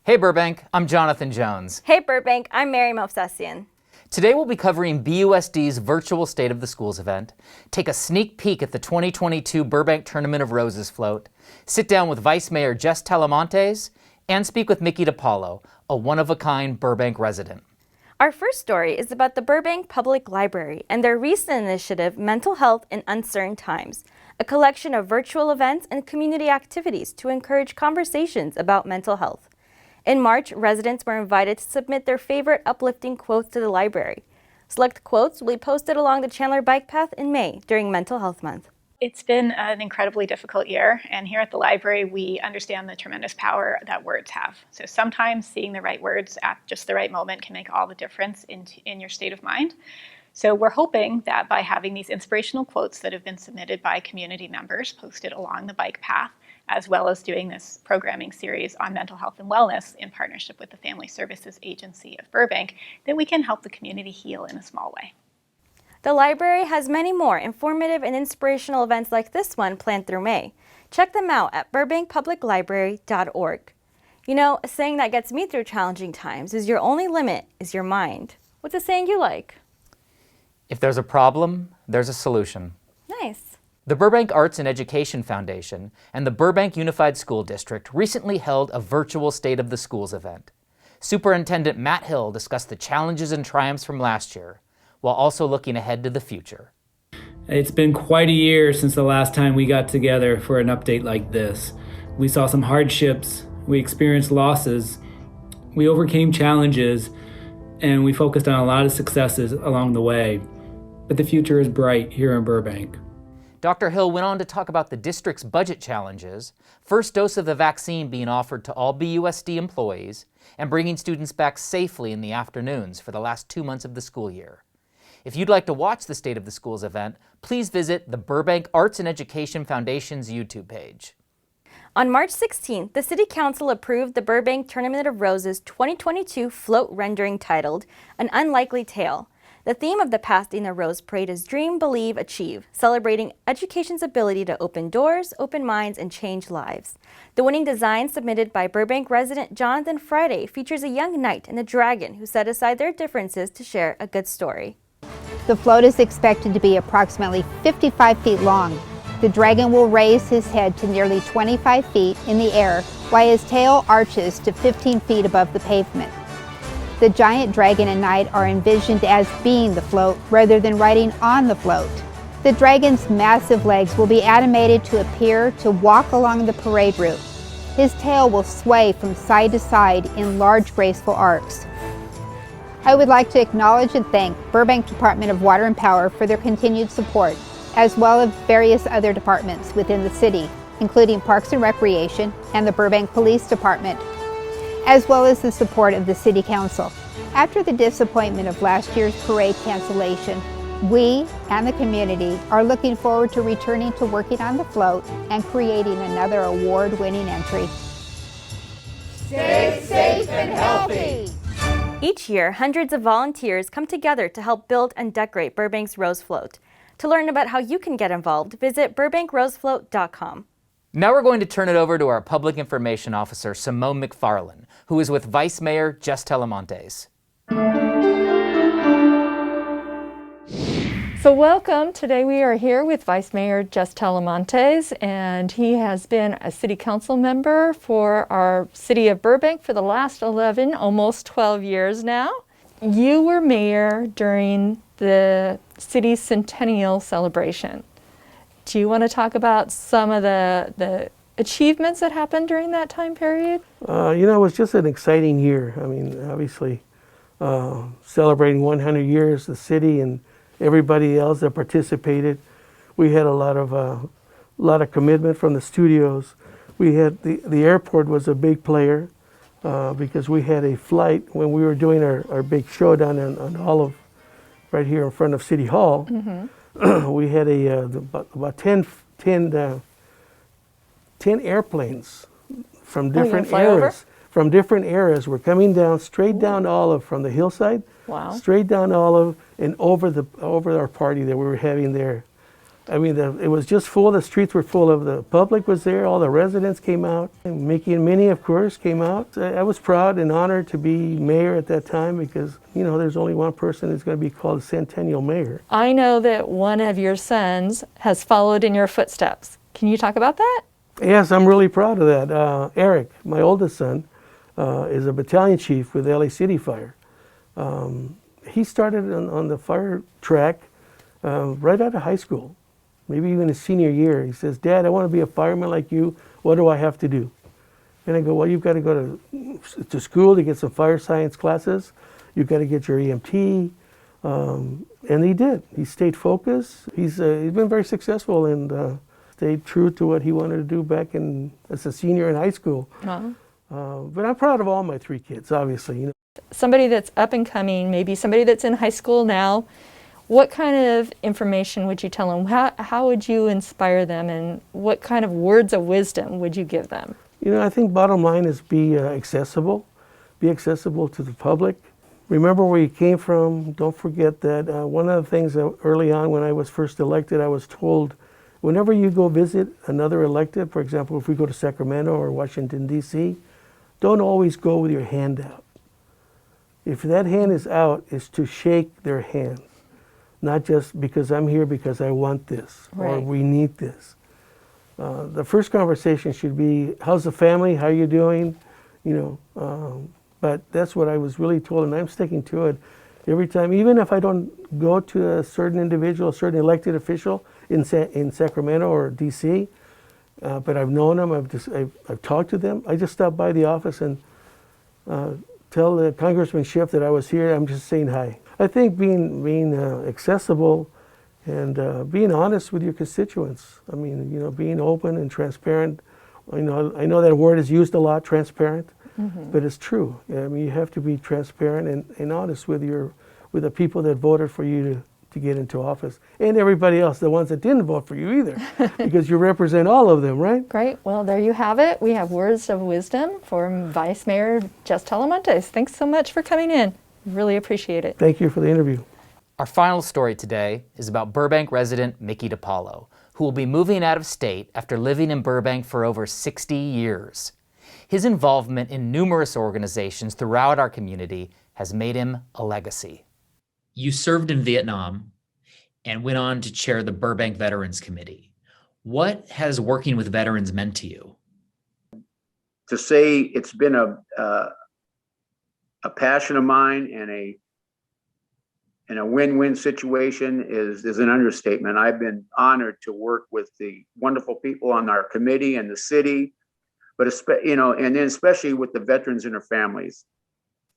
Hey Burbank, I'm Jonathan Jones. Hey Burbank, I'm Mary Movsesian. Today we'll be covering BUSD's virtual State of the Schools event, take a sneak peek at the 2022 Burbank Tournament of Roses float, sit down with Vice Mayor Jess Talamontes, and speak with Mickey DiPaolo, a one-of-a-kind Burbank resident. Our first story is about the Burbank Public Library and their recent initiative, Mental Health in Uncertain Times, a collection of virtual events and community activities to encourage conversations about mental health. In March, residents were invited to submit their favorite uplifting quotes to the library. Select quotes will be posted along the Chandler Bike Path in May during Mental Health Month. It's been an incredibly difficult year, and here at the library, we understand the tremendous power that words have. So sometimes seeing the right words at just the right moment can make all the difference in your state of mind. So we're hoping that by having these inspirational quotes that have been submitted by community members posted along the bike path, as well as doing this programming series on mental health and wellness in partnership with the Family Services Agency of Burbank, that we can help the community heal in a small way. The library has many more informative and inspirational events like this one planned through May. Check them out at burbankpubliclibrary.org. You know, a saying that gets me through challenging times is your only limit is your mind. What's a saying you like? If there's a problem, there's a solution. Nice. The Burbank Arts and Education Foundation and the Burbank Unified School District recently held a virtual State of the Schools event. Superintendent Matt Hill discussed the challenges and triumphs from last year, while also looking ahead to the future. It's been quite a year since the last time we got together for an update like this. We saw some hardships, we experienced losses, we overcame challenges, and we focused on a lot of successes along the way. But the future is bright here in Burbank. Dr. Hill went on to talk about the district's budget challenges, first dose of the vaccine being offered to all BUSD employees, and bringing students back safely in the afternoons for the last 2 months of the school year. If you'd like to watch the State of the Schools event, please visit the Burbank Arts and Education Foundation's YouTube page. On March 16th, the City Council approved the Burbank Tournament of Roses 2022 float rendering titled An Unlikely Tale. The theme of the Pasadena Rose Parade is Dream, Believe, Achieve, celebrating education's ability to open doors, open minds, and change lives. The winning design, submitted by Burbank resident Jonathan Friday, features a young knight and a dragon who set aside their differences to share a good story. The float is expected to be approximately 55 feet long. The dragon will raise his head to nearly 25 feet in the air, while his tail arches to 15 feet above the pavement. The giant dragon and knight are envisioned as being the float rather than riding on the float. The dragon's massive legs will be animated to appear to walk along the parade route. His tail will sway from side to side in large graceful arcs. I would like to acknowledge and thank Burbank Department of Water and Power for their continued support, as well as various other departments within the city, including Parks and Recreation and the Burbank Police Department, as well as the support of the City Council. After the disappointment of last year's parade cancellation, we and the community are looking forward to returning to working on the float and creating another award-winning entry. Stay safe and healthy! Each year, hundreds of volunteers come together to help build and decorate Burbank's Rose Float. To learn about how you can get involved, visit burbankrosefloat.com. Now we're going to turn it over to our Public Information Officer, Simone McFarland, who is with Vice Mayor Jess Talamontes. So welcome. Today we are here with Vice Mayor Jess Talamontes, and he has been a City Council member for our City of Burbank for the last 11, almost 12 years now. You were mayor during the city's centennial celebration. Do you want to talk about some of the achievements that happened during that time period? It was just an exciting year. I mean, obviously, celebrating 100 years, the city and everybody else that participated. We had a lot of commitment from the studios. We had the airport was a big player because we had a flight when we were doing our big showdown on Olive, right here in front of City Hall. Mm-hmm. We had about 10 airplanes from different eras. From different eras, were coming down straight down Olive from the hillside. Wow! Straight down Olive and over our party that we were having there I mean, it was just full. The streets were full of the public was there. All the residents came out. And Mickey and Minnie, of course, came out. I was proud and honored to be mayor at that time because, you know, there's only one person who's going to be called Centennial Mayor. I know that one of your sons has followed in your footsteps. Can you talk about that? Yes, I'm really proud of that. Eric, my oldest son, is a battalion chief with LA City Fire. He started on the fire track right out of high school. Maybe even his senior year. He says, Dad, I want to be a fireman like you. What do I have to do? And I go, well, you've got to go to school to get some fire science classes. You've got to get your EMT. And he did. He stayed focused. He's been very successful and stayed true to what he wanted to do back as a senior in high school. But I'm proud of all my three kids, obviously. You know. Somebody that's up and coming, maybe somebody that's in high school now, what kind of information would you tell them? How would you inspire them, and what kind of words of wisdom would you give them? You know, I think bottom line is be accessible. Be accessible to the public. Remember where you came from. Don't forget that one of the things that early on when I was first elected, I was told, whenever you go visit another elected, for example, if we go to Sacramento or Washington, D.C., don't always go with your hand out. If that hand is out, it's to shake their hand. Not just because I'm here because I want this or we need this. The first conversation should be, how's the family? How are you doing? You know, but that's what I was really told, and I'm sticking to it every time. Even if I don't go to a certain individual, a certain elected official in Sacramento or D.C., but I've known them, I've talked to them. I just stop by the office and tell the Congressman Schiff that I was here. I'm just saying hi. I think being accessible and being honest with your constituents. I mean, you know, being open and transparent. I know that word is used a lot, transparent, but it's true. I mean, you have to be transparent and honest with the people that voted for you to get into office, and everybody else, the ones that didn't vote for you either, because you represent all of them, right? Great. Well, there you have it. We have words of wisdom from Vice Mayor Jess Talamontes. Thanks so much for coming in. Really appreciate it. Thank you for the interview. Our final story today is about Burbank resident Mickey DiPaolo, who will be moving out of state after living in Burbank for over 60 years. His involvement in numerous organizations throughout our community has made him a legacy. You served in Vietnam and went on to chair the Burbank Veterans Committee. What has working with veterans meant to you? To say it's been a passion of mine and a win-win situation is an understatement. I've been honored to work with the wonderful people on our committee and the city, but and then especially with the veterans and their families.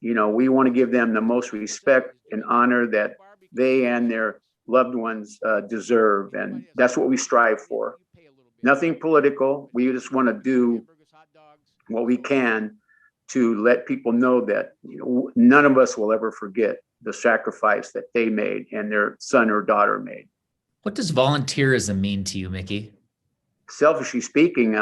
You know, we want to give them the most respect and honor that they and their loved ones deserve, and that's what we strive for. Nothing political. We just want to do what we can to let people know that none of us will ever forget the sacrifice that they made and their son or daughter made. What does volunteerism mean to you, Mickey? Selfishly speaking,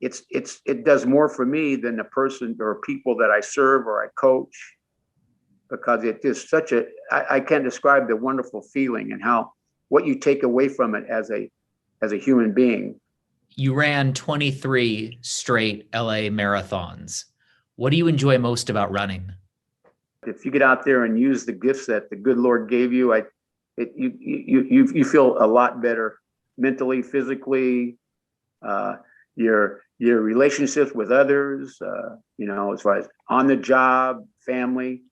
it does more for me than the person or people that I serve or I coach, because it is such I can't describe the wonderful feeling and what you take away from it as a human being. You ran 23 straight LA marathons. What do you enjoy most about running? If you get out there and use the gifts that the good Lord gave you, you feel a lot better mentally, physically, your relationships with others, as far as on the job, family,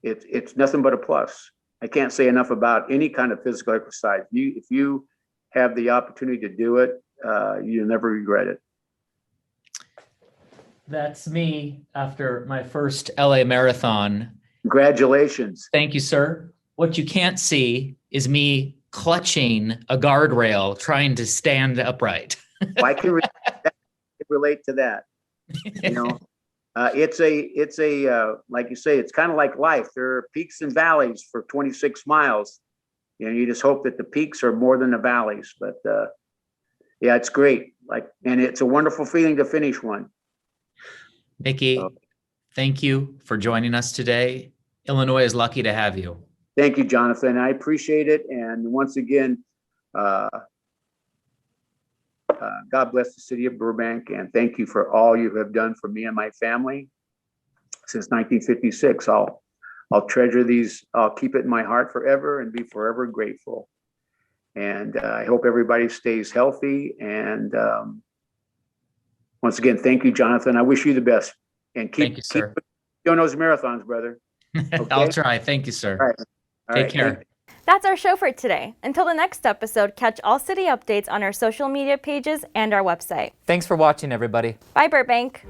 it's nothing but a plus. I can't say enough about any kind of physical exercise. If you have the opportunity to do it, you'll never regret it. That's me after my first LA marathon. Congratulations. Thank you, sir. What you can't see is me clutching a guardrail trying to stand upright. I can relate to that. It's like you say, it's kind of like life. There are peaks and valleys for 26 miles. You just hope that the peaks are more than the valleys. But yeah, it's great. And it's a wonderful feeling to finish one. Mickey, thank you for joining us today. Illinois is lucky to have you. Thank you, Jonathan. I appreciate it. And once again, God bless the city of Burbank, and thank you for all you have done for me and my family since 1956. I'll treasure these. I'll keep it in my heart forever and be forever grateful. And I hope everybody stays healthy. And once again, thank you, Jonathan. I wish you the best. And Thank you, sir. keep doing those marathons, brother. Okay? I'll try. Thank you, sir. All right. Take care. That's our show for today. Until the next episode, catch all city updates on our social media pages and our website. Thanks for watching, everybody. Bye, Burbank.